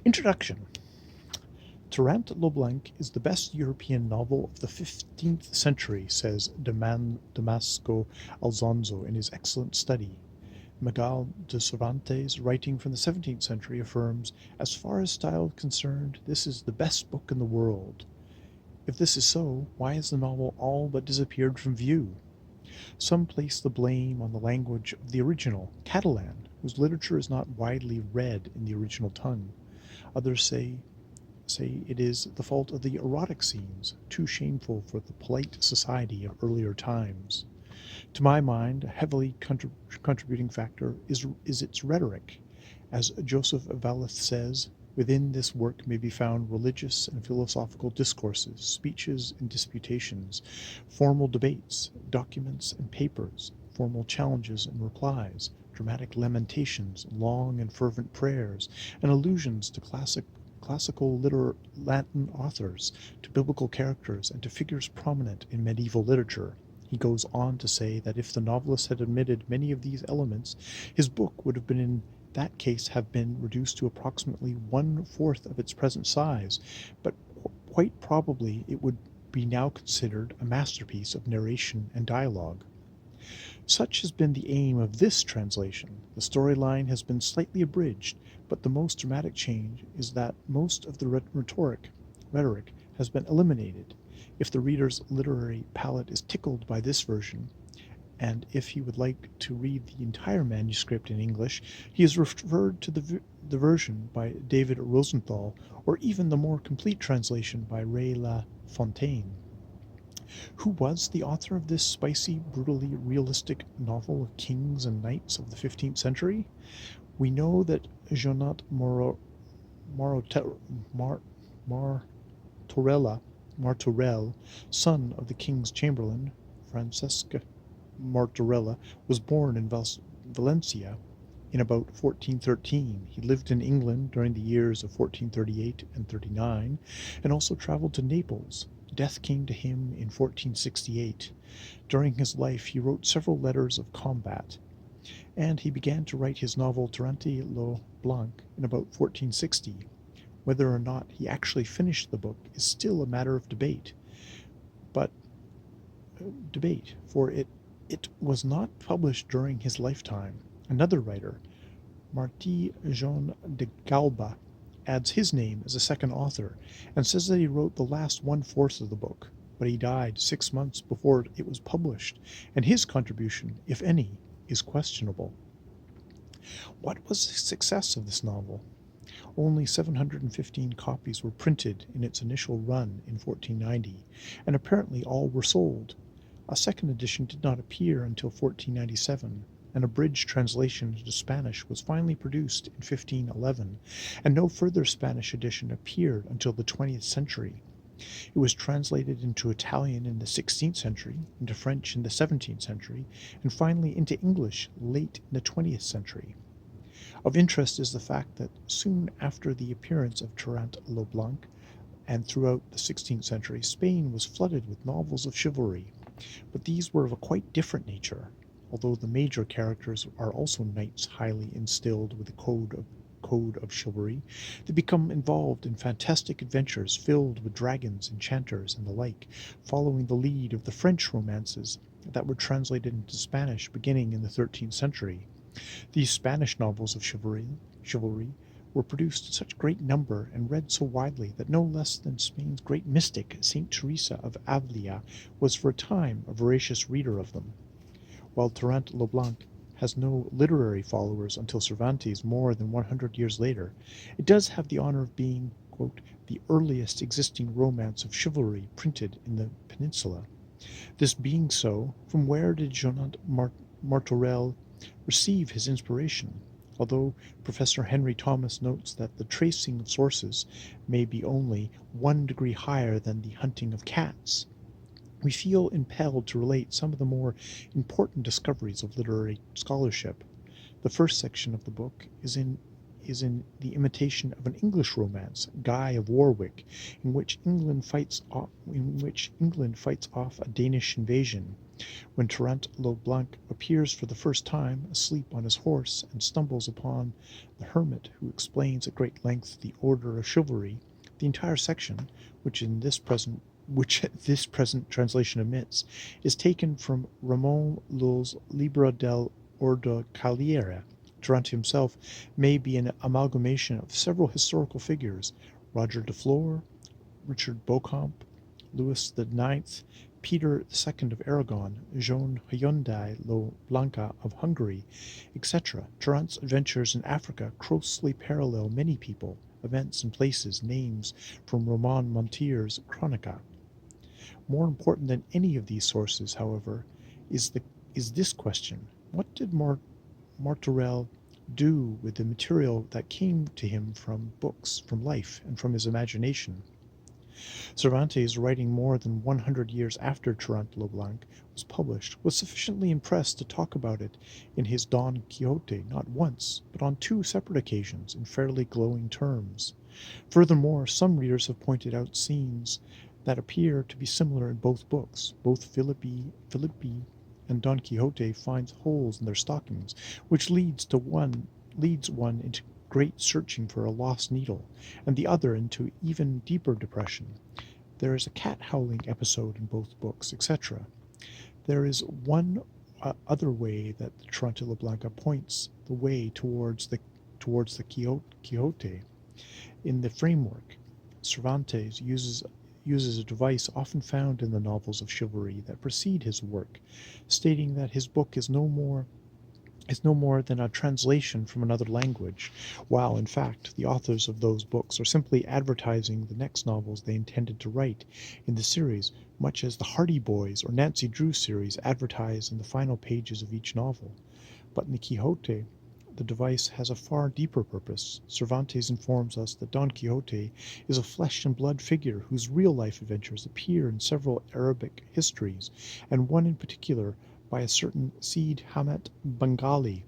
Introduction. Tarrant Leblanc is the best European novel of the 15th century, says Damasco Alonso in his excellent study. Miguel de Cervantes, writing from the 17th century, affirms, as far as style is concerned, this is the best book in the world. If this is so, why has the novel all but disappeared from view? Some place the blame on the language of the original, Catalan, whose literature is not widely read in the original tongue. Others say it is the fault of the erotic scenes, too shameful for the polite society of earlier times. To my mind, a heavily contributing factor is its rhetoric. As Joseph Valeth says, within this work may be found religious and philosophical discourses, speeches and disputations, formal debates, documents and papers, formal challenges and replies, dramatic lamentations, long and fervent prayers, and allusions to classical Latin authors, to biblical characters, and to figures prominent in medieval literature. He goes on to say that if the novelist had omitted many of these elements, his book would have been in that case have been reduced to approximately 1/4 of its present size, but quite probably it would be now considered a masterpiece of narration and dialogue. Such has been the aim of this translation. The storyline has been slightly abridged, but the most dramatic change is that most of the rhetoric has been eliminated. If the reader's literary palate is tickled by this version, and if he would like to read the entire manuscript in English, he is referred to the version by David Rosenthal, or even the more complete translation by Ray La Fontaine. Who was the author of this spicy, brutally realistic novel of kings and knights of the 15th century? We know that Jonat Martorell, son of the king's chamberlain, Francesca Martorella, was born in Valencia in about 1413. He lived in England during the years of 1438 and 39, and also traveled to Naples. Death came to him in 1468. During his life he wrote several letters of combat, and he began to write his novel Tarrant Leblanc in about 1460. Whether or not he actually finished the book is still a matter of debate, for it was not published during his lifetime. Another writer, Martí Jean de Galba, adds his name as a second author, and says that he wrote the last 1/4 of the book, but he died 6 months before it was published, and his contribution, if any, is questionable. What was the success of this novel? Only 715 copies were printed in its initial run in 1490, and apparently all were sold. A second edition did not appear until 1497. An abridged translation into Spanish was finally produced in 1511, and no further Spanish edition appeared until the 20th century. It was translated into Italian in the 16th century, into French in the 17th century, and finally into English late in the 20th century. Of interest is the fact that soon after the appearance of Tarrant Leblanc, and throughout the 16th century, Spain was flooded with novels of chivalry, but these were of a quite different nature. Although the major characters are also knights highly instilled with a code of chivalry, they become involved in fantastic adventures filled with dragons, enchanters, and the like, following the lead of the French romances that were translated into Spanish beginning in the 13th century. These Spanish novels of chivalry were produced in such great number and read so widely that no less than Spain's great mystic, Saint Teresa of Avila, was for a time a voracious reader of them. While Tarrant Leblanc has no literary followers until Cervantes more than 100 years later, it does have the honor of being, quote, the earliest existing romance of chivalry printed in the peninsula. This being so, from where did Jonat Martorell receive his inspiration? Although Professor Henry Thomas notes that the tracing of sources may be only 1 degree higher than the hunting of cats, we feel impelled to relate some of the more important discoveries of literary scholarship. The first section of the book is in is in the imitation of an English romance, Guy of Warwick, in which England fights off a Danish invasion. When Tarrant le Blanc appears for the first time, asleep on his horse, and stumbles upon the hermit, who explains at great length the order of chivalry, the entire section, which this present translation omits, is taken from Ramon Lull's Libro del Ordo Caliere. Tarrant himself may be an amalgamation of several historical figures: Roger de Flor, Richard Beauchamp, Louis IX, Peter II of Aragon, Joan Hyundai lo Blanca of Hungary, etc. Tarrant's adventures in Africa closely parallel many people, events and places, names from Roman Monteir's Chronica. More important than any of these sources, however, is this question: what did Martorell do with the material that came to him from books, from life, and from his imagination? Cervantes, writing more than 100 years after Tarrant le Blanc was published, was sufficiently impressed to talk about it in his Don Quixote not once, but on two separate occasions in fairly glowing terms. Furthermore, some readers have pointed out scenes that appear to be similar in both books. Both Philippi and Don Quixote finds holes in their stockings, which leads one into great searching for a lost needle, and the other into even deeper depression. There is a cat howling episode in both books, etc. There is one other way that Tarrant le Blanc points the way towards the Quixote. In the framework, Cervantes uses a device often found in the novels of chivalry that precede his work, stating that his book is no more than a translation from another language, while in fact the authors of those books are simply advertising the next novels they intended to write in the series, much as the Hardy Boys or Nancy Drew series advertise in the final pages of each novel. But in the Quixote, the device has a far deeper purpose. Cervantes informs us that Don Quixote is a flesh and blood figure whose real-life adventures appear in several Arabic histories, and one in particular by a certain Cid Hamet Bengali.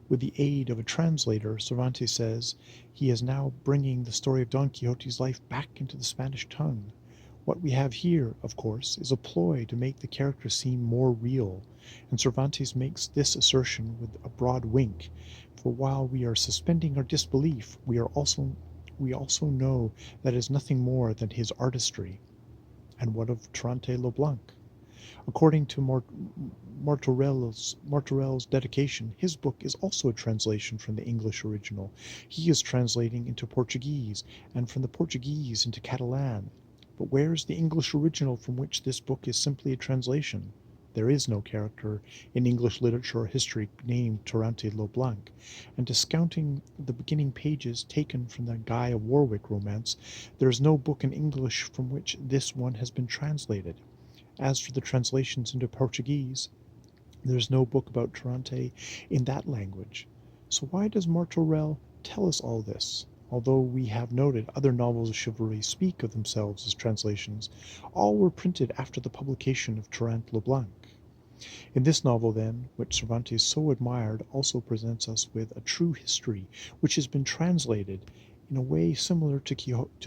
With the aid of a translator, Cervantes says he is now bringing the story of Don Quixote's life back into the Spanish tongue. What we have here, of course, is a ploy to make the character seem more real, and Cervantes makes this assertion with a broad wink, for while we are suspending our disbelief, we also know that it is nothing more than his artistry. And what of Tarrant le Blanc? According to Martorell's dedication, his book is also a translation from the English original. He is translating into Portuguese, and from the Portuguese into Catalan. But where is the English original from which this book is simply a translation? There is no character in English literature or history named Tarrant le Blanc, and discounting the beginning pages taken from the Guy of Warwick romance, there is no book in English from which this one has been translated. As for the translations into Portuguese, there is no book about Tarrant in that language. So why does Martorell tell us all this? Although we have noted other novels of chivalry speak of themselves as translations, all were printed after the publication of Tarrant le Blanc. In this novel, then, which Cervantes so admired, also presents us with a true history which has been translated in a way similar to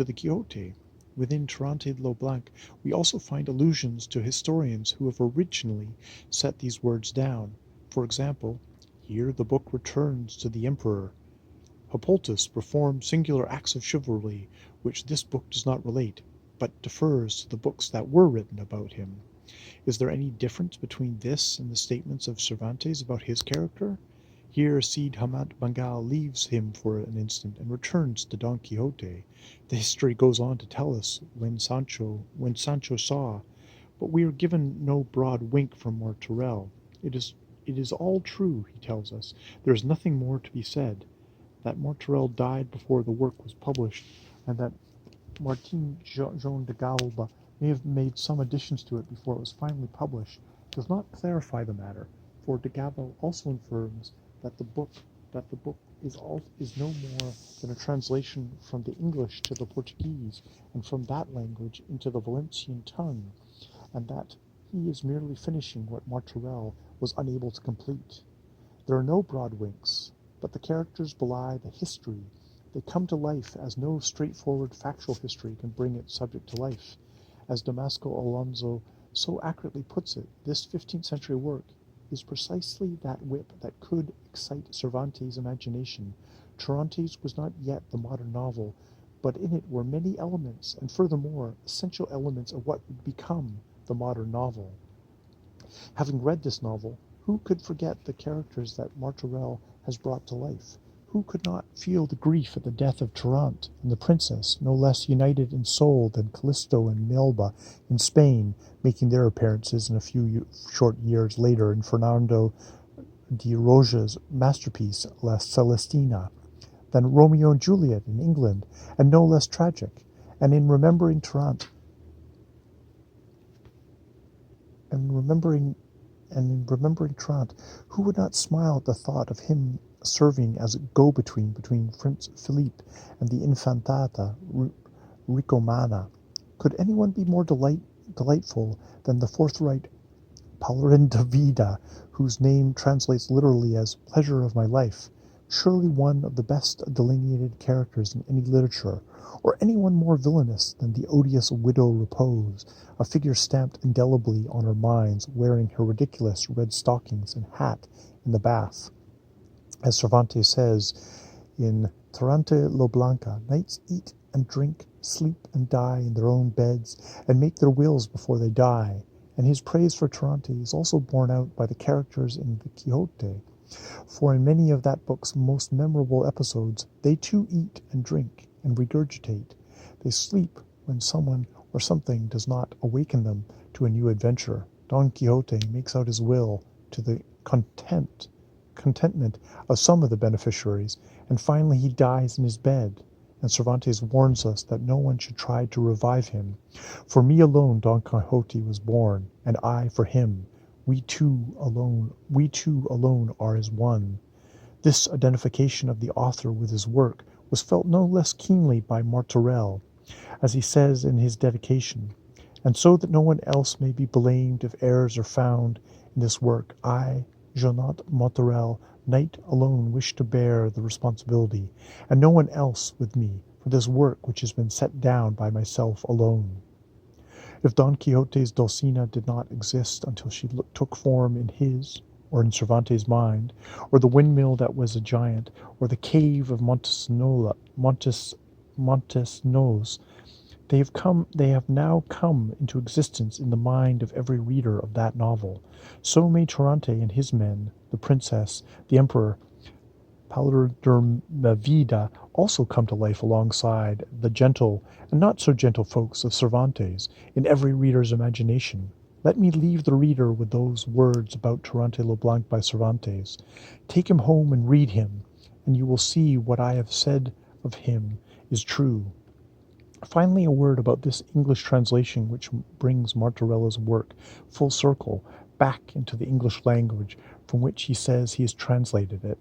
the Quixote. Within Tarrant le Blanc we also find allusions to historians who have originally set these words down. For example, here the book returns to the emperor. Hippolytus performed singular acts of chivalry, which this book does not relate, but defers to the books that were written about him. Is there any difference between this and the statements of Cervantes about his character? Here Cid Hamet Bengal leaves him for an instant and returns to Don Quixote. The history goes on to tell us when Sancho saw, but we are given no broad wink from Martorell. It is all true, he tells us. There is nothing more to be said. That Martorell died before the work was published, and that Martin Jean de Galba may have made some additions to it before it was finally published, does not clarify the matter, for de Galba also affirms that the book is no more than a translation from the English to the Portuguese, and from that language into the Valencian tongue, and that he is merely finishing what Martorell was unable to complete. There are no broad winks. but the characters belie the history. They come to life as no straightforward factual history can bring its subject to life. As Damasco Alonso so accurately puts it, this 15th century work is precisely that whip that could excite Cervantes' imagination. Cervantes was not yet the modern novel, but in it were many elements, and furthermore, essential elements of what would become the modern novel. Having read this novel, who could forget the characters that Martorell has brought to life? Who could not feel the grief at the death of Tarrant and the princess, no less united in soul than Callisto and Melba in Spain, making their appearances in a few short years later in Fernando de Roja's masterpiece La Celestina, than Romeo and Juliet in England, and no less tragic, and in remembering Tarrant, who would not smile at the thought of him serving as a go-between between Prince Philippe and the Infantata Ricomana? Could anyone be more delightful than the forthright Palarin de Vida, whose name translates literally as pleasure of my life? Surely one of the best delineated characters in any literature, or anyone more villainous than the odious Widow Repose, a figure stamped indelibly on our minds, wearing her ridiculous red stockings and hat in the bath. As Cervantes says in Tarante lo Blanca, knights eat and drink, sleep and die in their own beds, and make their wills before they die. And his praise for Tarante is also borne out by the characters in the Quixote, for in many of that book's most memorable episodes, they too eat and drink and regurgitate. They sleep when someone or something does not awaken them to a new adventure. Don Quixote makes out his will to the contentment of some of the beneficiaries, and finally he dies in his bed, and Cervantes warns us that no one should try to revive him. For me alone Don Quixote was born, and I for him. We two alone are as one. This identification of the author with his work was felt no less keenly by Martorell, as he says in his dedication, and so that no one else may be blamed if errors are found in this work, I, Jonat Martorell, knight, alone wish to bear the responsibility, and no one else with me, for this work which has been set down by myself alone. If Don Quixote's Dulcinea did not exist until she took form in his, or in Cervantes' mind, or the windmill that was a giant, or the cave of Montesnos, they have now come into existence in the mind of every reader of that novel. So may Tarante and his men, the princess, the emperor, Palarin de Vida, also come to life alongside the gentle and not so gentle folks of Cervantes in every reader's imagination. Let me leave the reader with those words about Tarante lo Blanc by Cervantes. Take him home and read him, and you will see what I have said of him is true. Finally, a word about this English translation which brings Martorella's work full circle back into the English language from which he says he has translated it.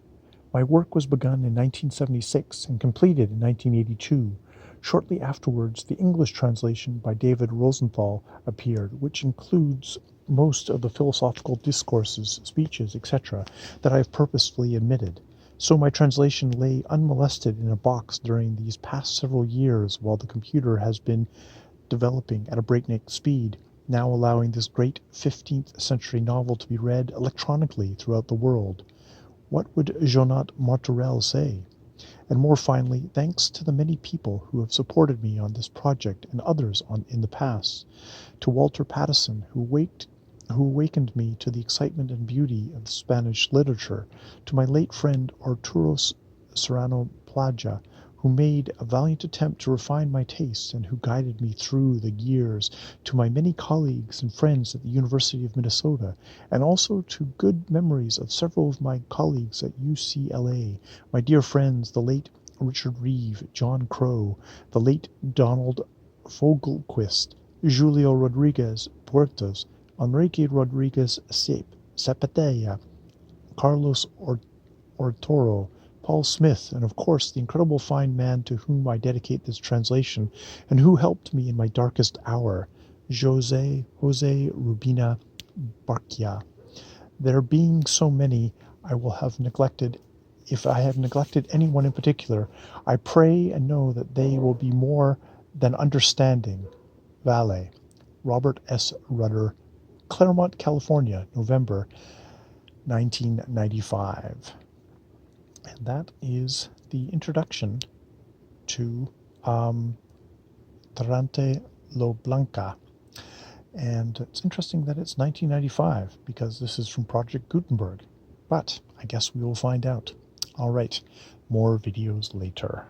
My work was begun in 1976 and completed in 1982. Shortly afterwards, the English translation by David Rosenthal appeared, which includes most of the philosophical discourses, speeches, etc., that I have purposefully omitted. So my translation lay unmolested in a box during these past several years while the computer has been developing at a breakneck speed, now allowing this great 15th century novel to be read electronically throughout the world. What would Jonat Martorell say? And more finally, thanks to the many people who have supported me on this project and others in the past, to Walter Pattison, who awakened me to the excitement and beauty of Spanish literature, to my late friend Arturo Serrano Plaja, who made a valiant attempt to refine my tastes and who guided me through the years, to my many colleagues and friends at the University of Minnesota, and also to good memories of several of my colleagues at UCLA, my dear friends, the late Richard Reeve, John Crow, the late Donald Fogelquist, Julio Rodriguez Puertas, Enrique Rodriguez Zapatea, Carlos Ortoro, Paul Smith, and of course the incredible fine man to whom I dedicate this translation and who helped me in my darkest hour, Jose Rubina Barquia. There being so many, I will have neglected if I have neglected anyone in particular, I pray and know that they will be more than understanding. Vale, Robert S. Rudder, Claremont, California, November 1995. And that is the introduction to Trante Lo Blanca. And it's interesting that it's 1995 because this is from Project Gutenberg. But I guess we will find out. All right, more videos later.